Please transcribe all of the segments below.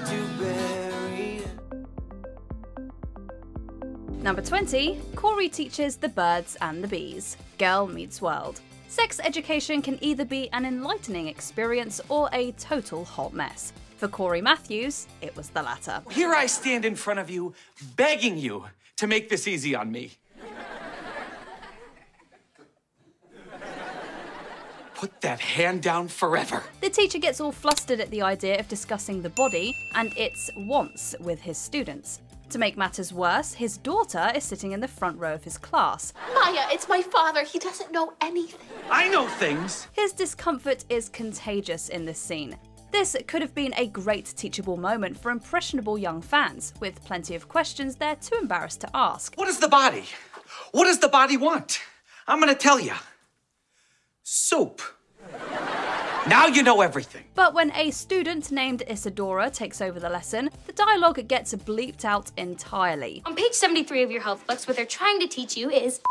to bury it. Number 20, Corey teaches the birds and the bees. Girl meets world. Sex education can either be an enlightening experience or a total hot mess. For Corey Matthews, it was the latter. Here I stand in front of you, begging you to make this easy on me. Put that hand down forever. The teacher gets all flustered at the idea of discussing the body and its wants with his students. To make matters worse, his daughter is sitting in the front row of his class. Maya, it's my father. He doesn't know anything. I know things. His discomfort is contagious in this scene. This could have been a great teachable moment for impressionable young fans, with plenty of questions they're too embarrassed to ask. What is the body? What does the body want? I'm gonna tell you. Soup. Now you know everything. But when a student named Isadora takes over the lesson, the dialogue gets bleeped out entirely. On page 73 of your health books, what they're trying to teach you is...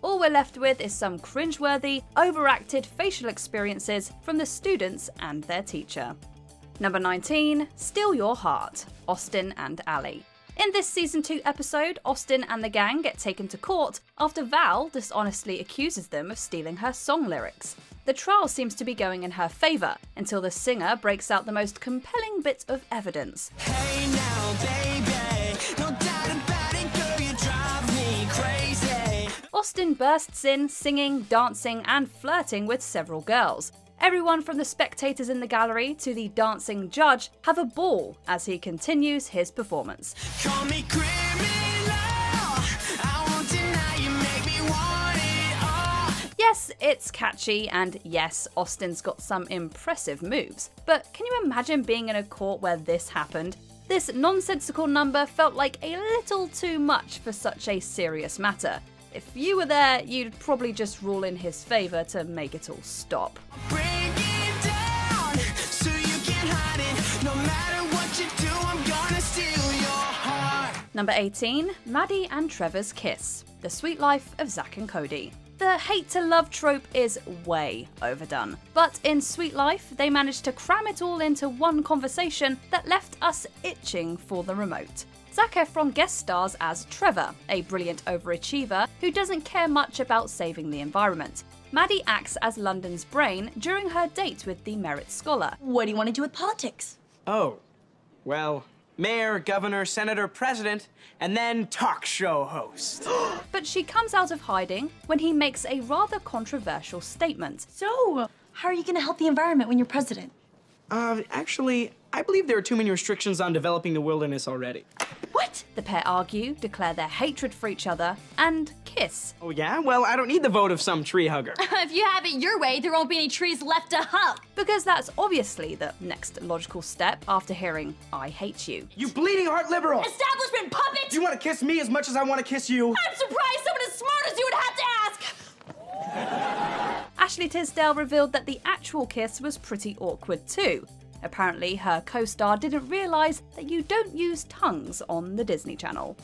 All we're left with is some cringeworthy, overacted facial experiences from the students and their teacher. Number 19, Steal Your Heart, Austin and Ally. In this Season 2 episode, Austin and the gang get taken to court after Val dishonestly accuses them of stealing her song lyrics. The trial seems to be going in her favour, until the singer breaks out the most compelling bit of evidence. Hey now, baby, no doubt about it, girl, you drive me crazy. Austin bursts in, singing, dancing, and flirting with several girls. Everyone from the spectators in the gallery to the dancing judge have a ball as he continues his performance. Call me criminal, I won't deny you make me want it all. Yes, it's catchy, and yes, Austin's got some impressive moves, but can you imagine being in a court where this happened? This nonsensical number felt like a little too much for such a serious matter. If you were there, you'd probably just rule in his favour to make it all stop. Break it down so you can hide it. No matter what you do, I'm gonna steal your heart. Number 18, Maddie and Trevor's kiss. The Sweet Life of Zack and Cody. The hate-to-love trope is way overdone. But in Sweet Life, they managed to cram it all into one conversation that left us itching for the remote. Zac Efron guest stars as Trevor, a brilliant overachiever who doesn't care much about saving the environment. Maddie acts as London's brain during her date with the Merit Scholar. What do you want to do with politics? Oh, well, mayor, governor, senator, president, and then talk show host. But she comes out of hiding when he makes a rather controversial statement. So, how are you going to help the environment when you're president? Actually, I believe there are too many restrictions on developing the wilderness already. What? The pair argue, declare their hatred for each other, and kiss. Oh yeah? Well, I don't need the vote of some tree hugger. If you have it your way, there won't be any trees left to hug. Because that's obviously the next logical step after hearing, I hate you. You bleeding heart liberal! Establishment puppet! You want to kiss me as much as I want to kiss you? I'm surprised someone as smart as you would have to ask! Ashley Tisdale revealed that the actual kiss was pretty awkward too. Apparently, her co-star didn't realise that you don't use tongues on the Disney Channel.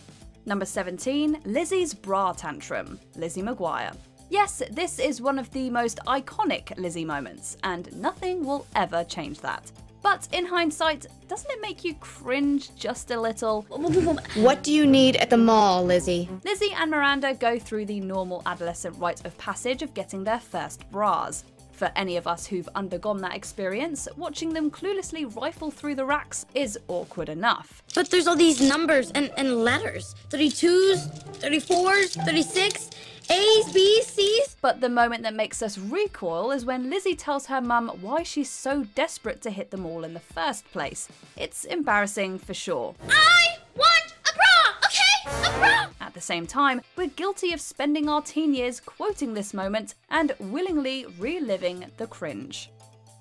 Number 17, Lizzie's bra tantrum, Lizzie McGuire. Yes, this is one of the most iconic Lizzie moments, and nothing will ever change that. But in hindsight, doesn't it make you cringe just a little? What do you need at the mall, Lizzie? Lizzie and Miranda go through the normal adolescent rite of passage of getting their first bras. For any of us who've undergone that experience, watching them cluelessly rifle through the racks is awkward enough. But there's all these numbers and letters. 32s, 34s, 36, A's, B's, C's. But the moment that makes us recoil is when Lizzie tells her mum why she's so desperate to hit them all in the first place. It's embarrassing for sure. I want a bra, okay? A bra! At the same time, we're guilty of spending our teen years quoting this moment and willingly reliving the cringe.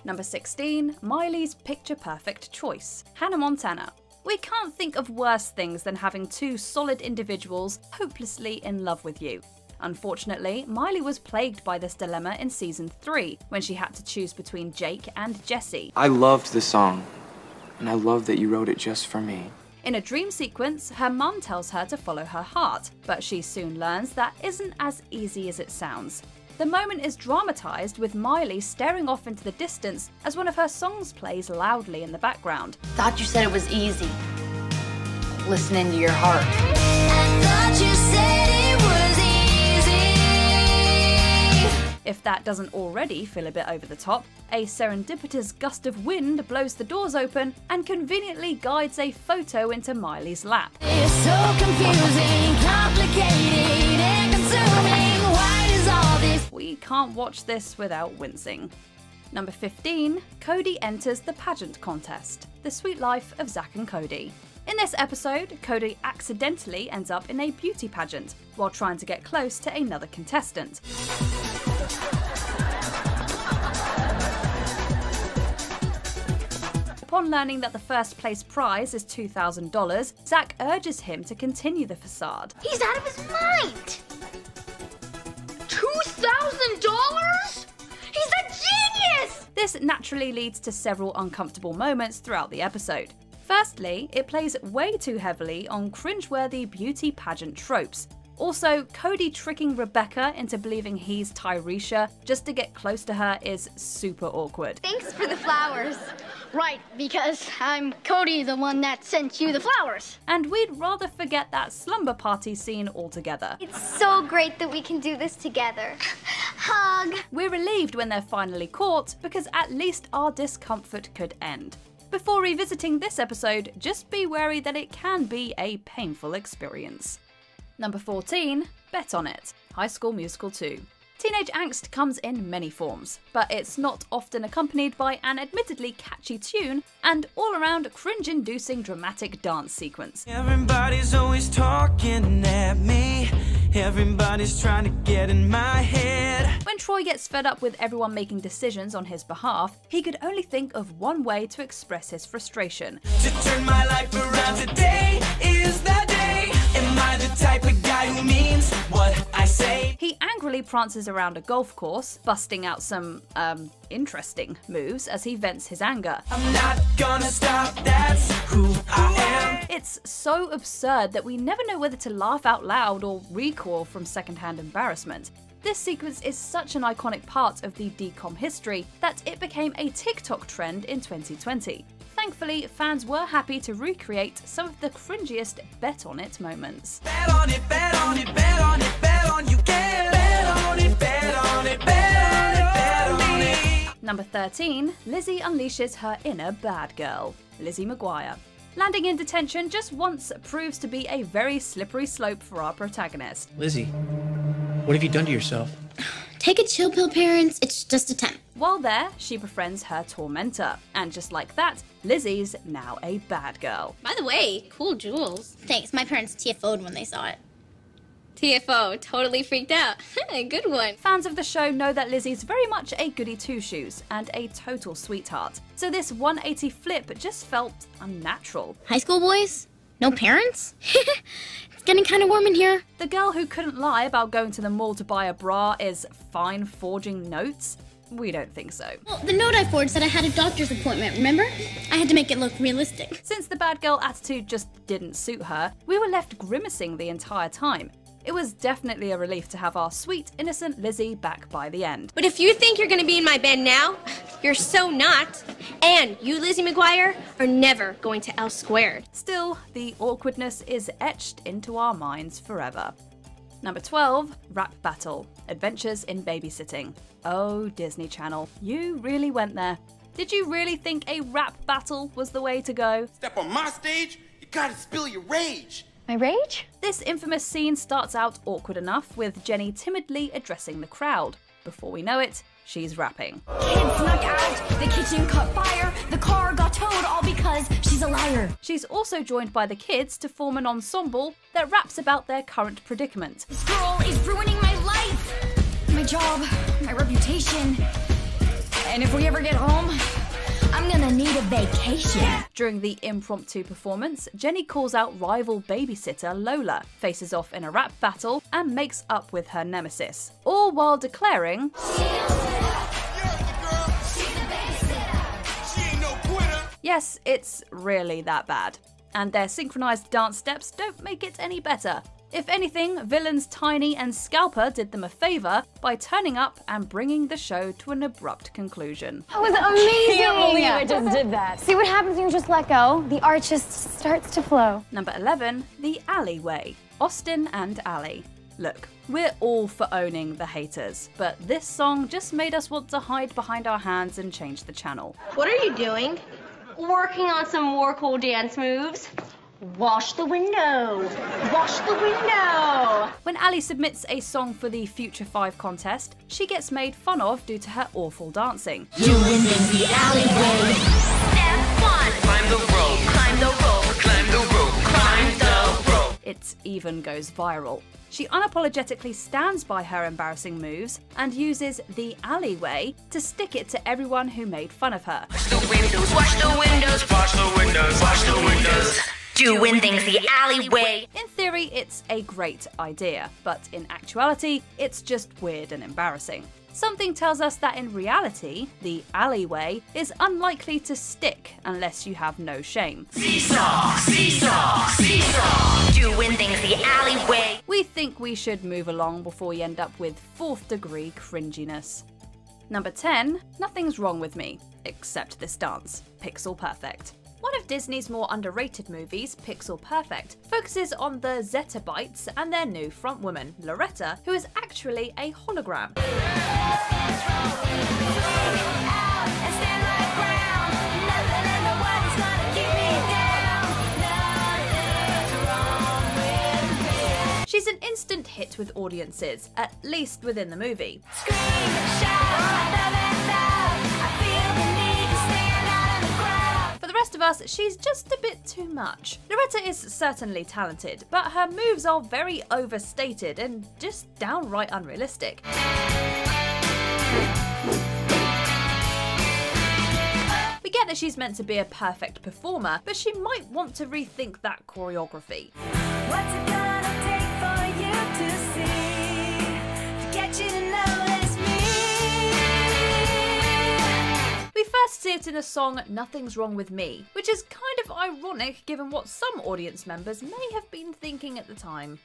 Number 16, Miley's picture-perfect choice, Hannah Montana. We can't think of worse things than having two solid individuals hopelessly in love with you. Unfortunately, Miley was plagued by this dilemma in Season 3, when she had to choose between Jake and Jessie. I loved the song, and I love that you wrote it just for me. In a dream sequence, her mum tells her to follow her heart, but she soon learns that isn't as easy as it sounds. The moment is dramatised with Miley staring off into the distance as one of her songs plays loudly in the background. Thought you said it was easy. Listening to your heart. I thought you said it was easy. If that doesn't already feel a bit over the top, a serendipitous gust of wind blows the doors open and conveniently guides a photo into Miley's lap. It's so confusing, complicated, and consuming. Why does all this? We can't watch this without wincing. Number 15, Cody enters the pageant contest, The Sweet Life of Zack and Cody. In this episode, Cody accidentally ends up in a beauty pageant while trying to get close to another contestant. Upon learning that the first place prize is $2,000, Zack urges him to continue the facade. He's out of his mind! $2,000? He's a genius! This naturally leads to several uncomfortable moments throughout the episode. Firstly, it plays way too heavily on cringeworthy beauty pageant tropes. Also, Cody tricking Rebecca into believing he's Tyresha just to get close to her is super awkward. Thanks for the flowers. Right, because I'm Cody, the one that sent you the flowers. And we'd rather forget that slumber party scene altogether. It's so great that we can do this together. Hug. We're relieved when they're finally caught, because at least our discomfort could end. Before revisiting this episode, just be wary that it can be a painful experience. Number 14, Bet On It, High School Musical 2. Teenage angst comes in many forms, but it's not often accompanied by an admittedly catchy tune and all-around cringe-inducing dramatic dance sequence. Everybody's always talking at me. Everybody's trying to get in my head. When Troy gets fed up with everyone making decisions on his behalf, he could only think of one way to express his frustration. To turn my life around, today is the day. Am I the type of guy who means what I say? He angrily prances around a golf course, busting out some, interesting moves as he vents his anger. I'm not gonna stop, that's who I am. It's so absurd that we never know whether to laugh out loud or recoil from secondhand embarrassment. This sequence is such an iconic part of the DCOM history that it became a TikTok trend in 2020. Thankfully, fans were happy to recreate some of the cringiest Bet On It moments. Bet on it, bet on it, bet on it, bet on you can. Bet on it, bet on it, bet on it, bet on it. Number 13, Lizzie unleashes her inner bad girl, Lizzie McGuire. Landing in detention just once proves to be a very slippery slope for our protagonist. Lizzie, what have you done to yourself? Take a chill pill, parents. It's just a temp. While there, she befriends her tormentor, and just like that, Lizzie's now a bad girl. By the way, cool jewels. Thanks, my parents TFO'd when they saw it. TFO, totally freaked out. Good one. Fans of the show know that Lizzie's very much a goody two-shoes and a total sweetheart, so this 180 flip just felt unnatural. High school boys? No parents? It's getting kind of warm in here. The girl who couldn't lie about going to the mall to buy a bra is fine forging notes? We don't think so. Well, the note I forged said I had a doctor's appointment, remember? I had to make it look realistic. Since the bad girl attitude just didn't suit her, we were left grimacing the entire time. It was definitely a relief to have our sweet, innocent Lizzie back by the end. But if you think you're gonna be in my band now, you're so not. And you, Lizzie McGuire, are never going to L squared. Still, the awkwardness is etched into our minds forever. Number 12, Rap Battle, Adventures in Babysitting. Oh, Disney Channel, you really went there. Did you really think a rap battle was the way to go? Step on my stage, you gotta spill your rage. My rage? This infamous scene starts out awkward enough with Jenny timidly addressing the crowd. Before we know it, she's rapping. Kids snuck out, the kitchen caught fire, the car got towed, all because she's a liar. She's also joined by the kids to form an ensemble that raps about their current predicament. This girl is ruining my life, my job, my reputation. And if we ever get home, I'm gonna need a vacation. During the impromptu performance, Jenny calls out rival babysitter Lola, faces off in a rap battle, and makes up with her nemesis, all while declaring, yes, it's really that bad. And their synchronized dance steps don't make it any better. If anything, villains Tiny and Scalper did them a favour by turning up and bringing the show to an abrupt conclusion. That was amazing! Can't believe I just did that. See what happens when you just let go? The art just starts to flow. Number 11, The Alleyway. Austin and Ally. Look, we're all for owning the haters, but this song just made us want to hide behind our hands and change the channel. What are you doing? Working on some more cool dance moves. Wash the window. Wash the window. When Ally submits a song for the Future 5 contest, she gets made fun of due to her awful dancing. Doing things the alleyway. Step 1. Climb the rope. Climb the rope. Climb the rope. Climb the rope. It even goes viral. She unapologetically stands by her embarrassing moves and uses the alleyway to stick it to everyone who made fun of her. Wash the windows. Wash the windows. Wash the windows. Wash the windows. Doing things the alleyway. In theory, it's a great idea, but in actuality, it's just weird and embarrassing. Something tells us that in reality, the alleyway is unlikely to stick unless you have no shame. Seesaw, seesaw, seesaw. Doing things the alleyway. We think we should move along before we end up with 4th degree cringiness. Number 10, Nothing's Wrong With Me, except this dance, Pixel Perfect. One of Disney's more underrated movies, Pixel Perfect, focuses on the Zettabytes and their new frontwoman, Loretta, who is actually a hologram. She's an instant hit with audiences, at least within the movie. For the rest of us, she's just a bit too much. Loretta is certainly talented, but her moves are very overstated and just downright unrealistic. We get that she's meant to be a perfect performer, but she might want to rethink that choreography. What's it gonna take for you to see? To get you to notice me. We first see it in the song Nothing's Wrong With Me, which is kind of ironic given what some audience members may have been thinking at the time.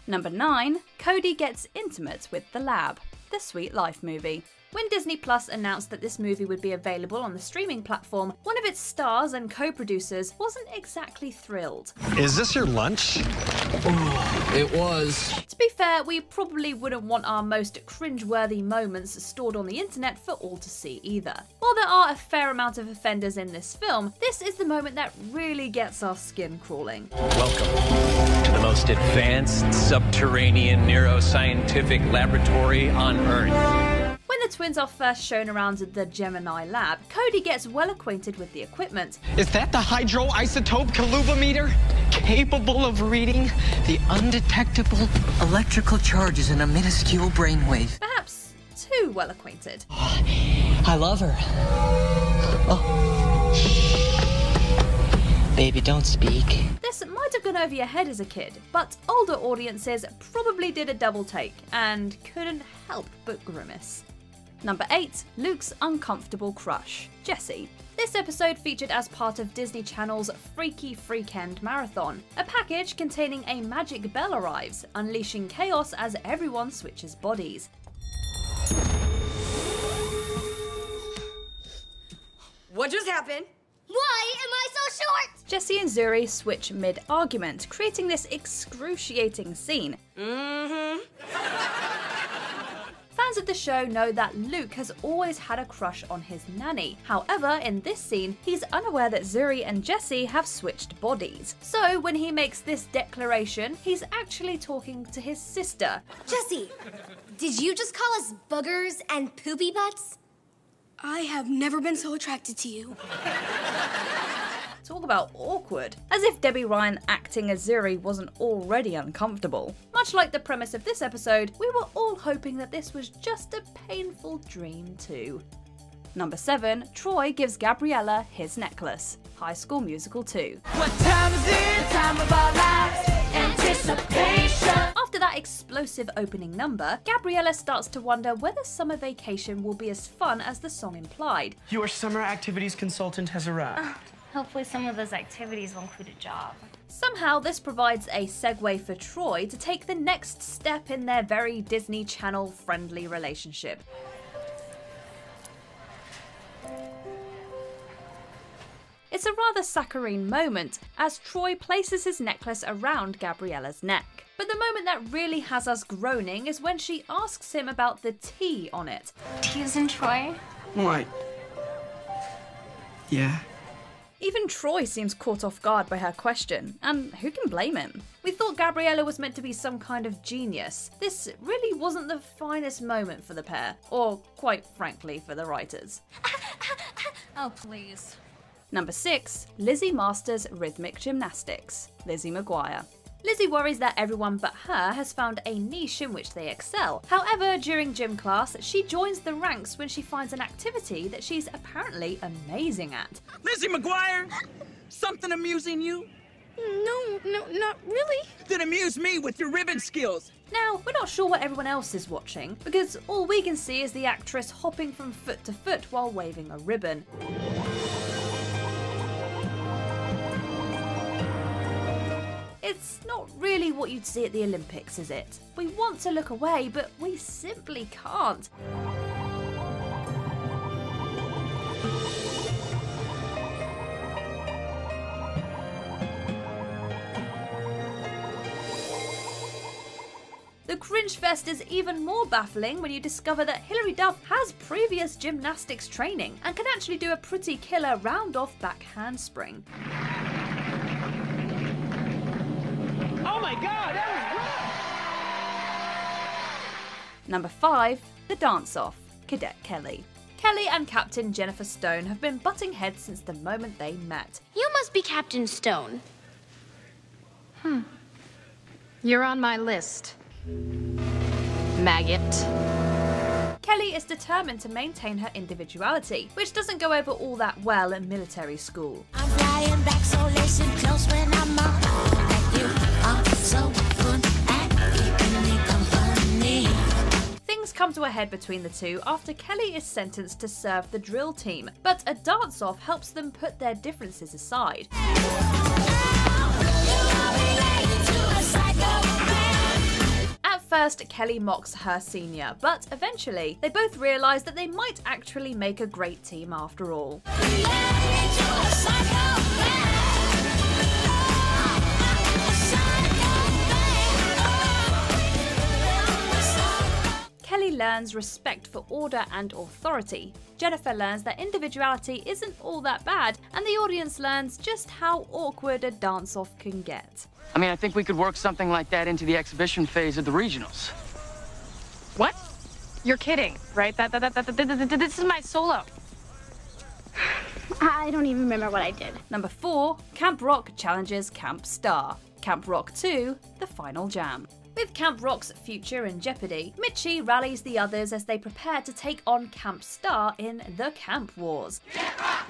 Number 9, Cody gets intimate with the lab, the Sweet Life movie. When Disney Plus announced that this movie would be available on the streaming platform, one of its stars and co-producers wasn't exactly thrilled. Is this your lunch? Oh, it was. To be fair, we probably wouldn't want our most cringe-worthy moments stored on the internet for all to see either. While there are a fair amount of offenders in this film, this is the moment that really gets our skin crawling. Welcome to the most advanced subterranean neuroscientific laboratory on Earth. When the twins are first shown around the Gemini lab, Cody gets well acquainted with the equipment. Is that the hydroisotope calubometer? Capable of reading the undetectable electrical charges in a minuscule brainwave. Perhaps too well acquainted. I love her. Oh. Baby, don't speak. This might have gone over your head as a kid, but older audiences probably did a double take and couldn't help but grimace. Number 8, Luke's uncomfortable crush, Jessie. This episode featured as part of Disney Channel's Freaky Freakend Marathon. A package containing a magic bell arrives, unleashing chaos as everyone switches bodies. What just happened? Why am I so short? Jessie and Zuri switch mid-argument, creating this excruciating scene. Fans of the show know that Luke has always had a crush on his nanny. However, in this scene, he's unaware that Zuri and Jessie have switched bodies. So when he makes this declaration, he's actually talking to his sister. Jessie, did you just call us boogers and poopy butts? I have never been so attracted to you. Talk about awkward. As if Debbie Ryan acting as Zuri wasn't already uncomfortable. Much like the premise of this episode, we were all hoping that this was just a painful dream too. Number 7, Troy gives Gabriella his necklace, High School Musical 2. What time is it? Time of our lives. Anticipation. After that that explosive opening number, Gabriella starts to wonder whether summer vacation will be as fun as the song implied. Your summer activities consultant has arrived. Hopefully some of those activities will include a job. Somehow this provides a segue for Troy to take the next step in their very Disney Channel friendly relationship. It's a rather saccharine moment as Troy places his necklace around Gabriella's neck. But the moment that really has us groaning is when she asks him about the T on it. T's in Troy? What? Yeah? Even Troy seems caught off guard by her question, and who can blame him? We thought Gabriella was meant to be some kind of genius. This really wasn't the finest moment for the pair, or quite frankly for the writers. Oh, please. Number 6, Lizzie masters rhythmic gymnastics. Lizzie McGuire. Lizzie worries that everyone but her has found a niche in which they excel. However, during gym class, she joins the ranks when she finds an activity that she's apparently amazing at. Lizzie McGuire, something amusing you? No, not really. Then amuse me with your ribbon skills. Now, we're not sure what everyone else is watching, because all we can see is the actress hopping from foot to foot while waving a ribbon. It's not really what you'd see at the Olympics, is it? We want to look away, but we simply can't. The Cringe Fest is even more baffling when you discover that Hilary Duff has previous gymnastics training and can actually do a pretty killer round-off back handspring. Oh my God, that was Number 5, the dance-off, Cadet Kelly. Kelly and Captain Jennifer Stone have been butting heads since the moment they met. You must be Captain Stone. You're on my list. Maggot. Kelly is determined to maintain her individuality, which doesn't go over all that well at military school. I'm flying back, so listen close when I'm on. You are so good at keeping me company. Things come to a head between the two after Kelly is sentenced to serve the drill team, but a dance-off helps them put their differences aside. At first, Kelly mocks her senior, but eventually, they both realise that they might actually make a great team after all. Kelly learns respect for order and authority. Jennifer learns that individuality isn't all that bad, and the audience learns just how awkward a dance-off can get. I mean, I think we could work something like that into the exhibition phase of the regionals. What? You're kidding, right? This is my solo. I don't even remember what I did. Number 4, Camp Rock challenges Camp Star. Camp Rock 2, the final jam. With Camp Rock's future in jeopardy, Mitchie rallies the others as they prepare to take on Camp Star in the Camp Wars. Camp Rock!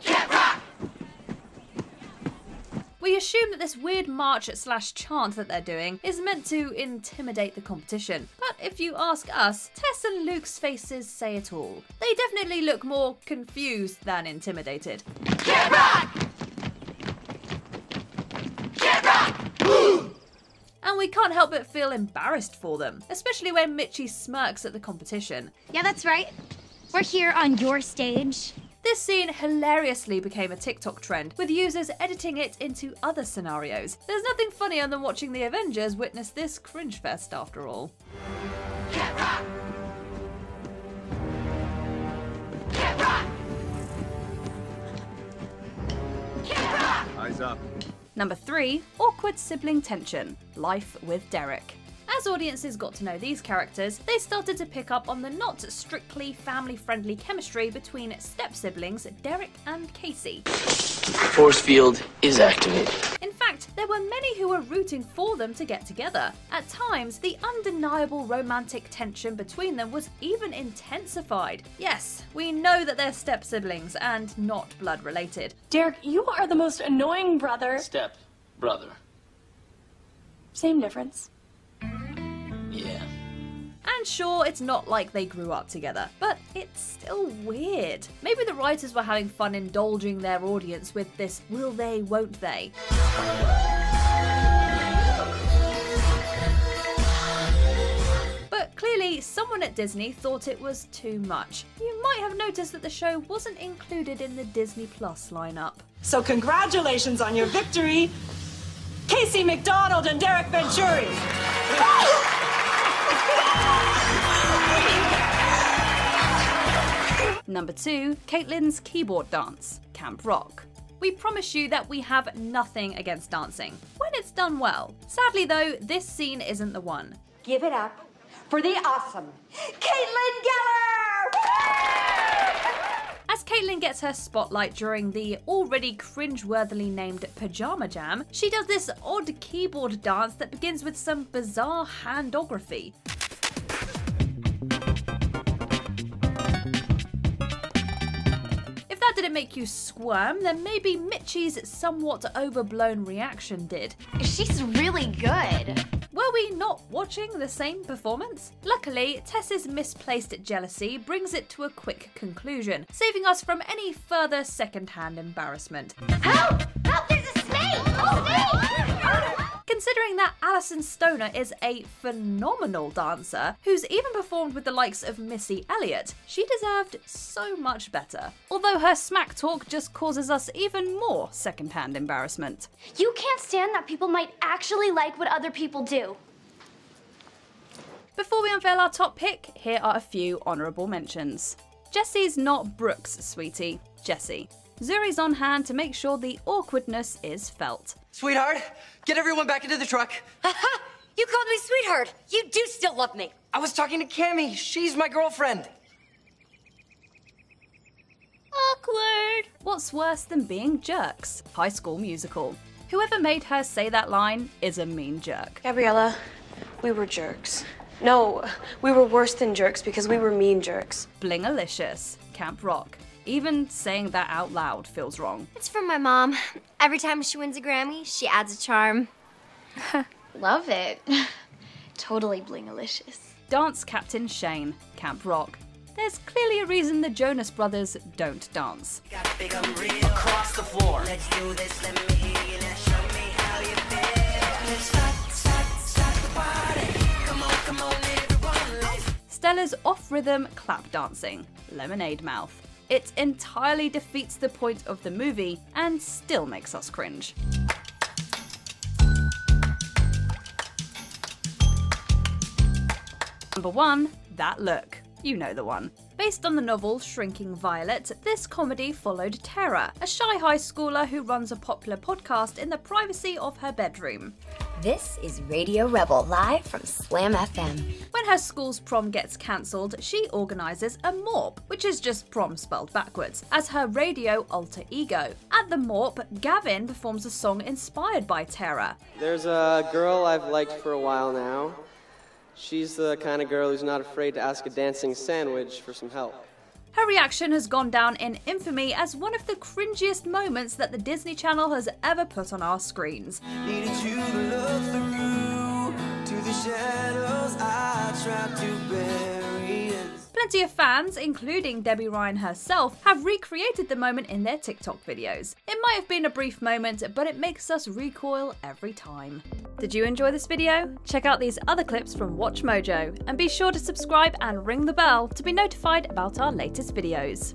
Camp Rock! We assume that this weird march/chant that they're doing is meant to intimidate the competition, but if you ask us, Tess and Luke's faces say it all. They definitely look more confused than intimidated. Camp Rock! And we can't help but feel embarrassed for them, especially when Mitchie smirks at the competition. Yeah, that's right. We're here on your stage. This scene hilariously became a TikTok trend, with users editing it into other scenarios. There's nothing funnier than watching the Avengers witness this cringe fest after all. Camp Rock! Camp Rock! Camp Rock! Eyes up. Number 3, awkward sibling tension, life with Derek. As audiences got to know these characters, they started to pick up on the not strictly family-friendly chemistry between step-siblings Derek and Casey. Force field is activated. In fact, there were many who were rooting for them to get together. At times, the undeniable romantic tension between them was even intensified. Yes, we know that they're step-siblings and not blood-related. Derek, you are the most annoying brother. Step brother. Same difference. Yeah. And sure, it's not like they grew up together, but it's still weird. Maybe the writers were having fun indulging their audience with this will they, won't they. But clearly, someone at Disney thought it was too much. You might have noticed that the show wasn't included in the Disney Plus lineup. So congratulations on your victory, Casey McDonald and Derek Venturi. Number 2, Caitlin's keyboard dance, Camp Rock. We promise you that we have nothing against dancing, when it's done well. Sadly though, this scene isn't the one. Give it up for the awesome Caitlin Geller! As Caitlin gets her spotlight during the already cringe-worthily named Pajama Jam, she does this odd keyboard dance that begins with some bizarre handography. If that didn't make you squirm, then maybe Mitchie's somewhat overblown reaction did. She's really good. Were we not watching the same performance? Luckily, Tess's misplaced jealousy brings it to a quick conclusion, saving us from any further second-hand embarrassment. Help! Help! There's a snake! Considering that Alison Stoner is a phenomenal dancer who's even performed with the likes of Missy Elliott, she deserved so much better. Although her smack talk just causes us even more second-hand embarrassment. You can't stand that people might actually like what other people do. Before we unveil our top pick, here are a few honourable mentions. Jessie's not Brooks, sweetie. Jessie. Zuri's on hand to make sure the awkwardness is felt. Sweetheart, get everyone back into the truck. Haha! You called me sweetheart. You do still love me. I was talking to Cammy. She's my girlfriend. Awkward. What's worse than being jerks? High School Musical. Whoever made her say that line is a mean jerk. Gabriella, we were jerks. No, we were worse than jerks because we were mean jerks. Blingalicious. Camp Rock. Even saying that out loud feels wrong. It's from my mom. Every time she wins a Grammy, she adds a charm. Love it. Totally blingalicious. Dance Captain Shane. Camp Rock. There's clearly a reason the Jonas Brothers don't dance. Across the floor. Let's do this, let me hear you now, show me how you feel. Start the party. Come on, everyone. Stella's off-rhythm clap dancing. Lemonade Mouth. It entirely defeats the point of the movie and still makes us cringe. Number 1, That Look. You know the one. Based on the novel Shrinking Violet, this comedy followed Tara, a shy high schooler who runs a popular podcast in the privacy of her bedroom. This is Radio Rebel, live from Slam FM. When her school's prom gets cancelled, she organises a MORP, which is just prom spelled backwards, as her radio alter ego. At the MORP, Gavin performs a song inspired by Tara. There's a girl I've liked for a while now. She's the kind of girl who's not afraid to ask a dancing sandwich for some help. Her reaction has gone down in infamy as one of the cringiest moments that the Disney Channel has ever put on our screens. Needed you to look through to the shadows I tried to bury. Plenty of fans, including Debbie Ryan herself, have recreated the moment in their TikTok videos. It might have been a brief moment, but it makes us recoil every time. Did you enjoy this video? Check out these other clips from MsMojo, and be sure to subscribe and ring the bell to be notified about our latest videos.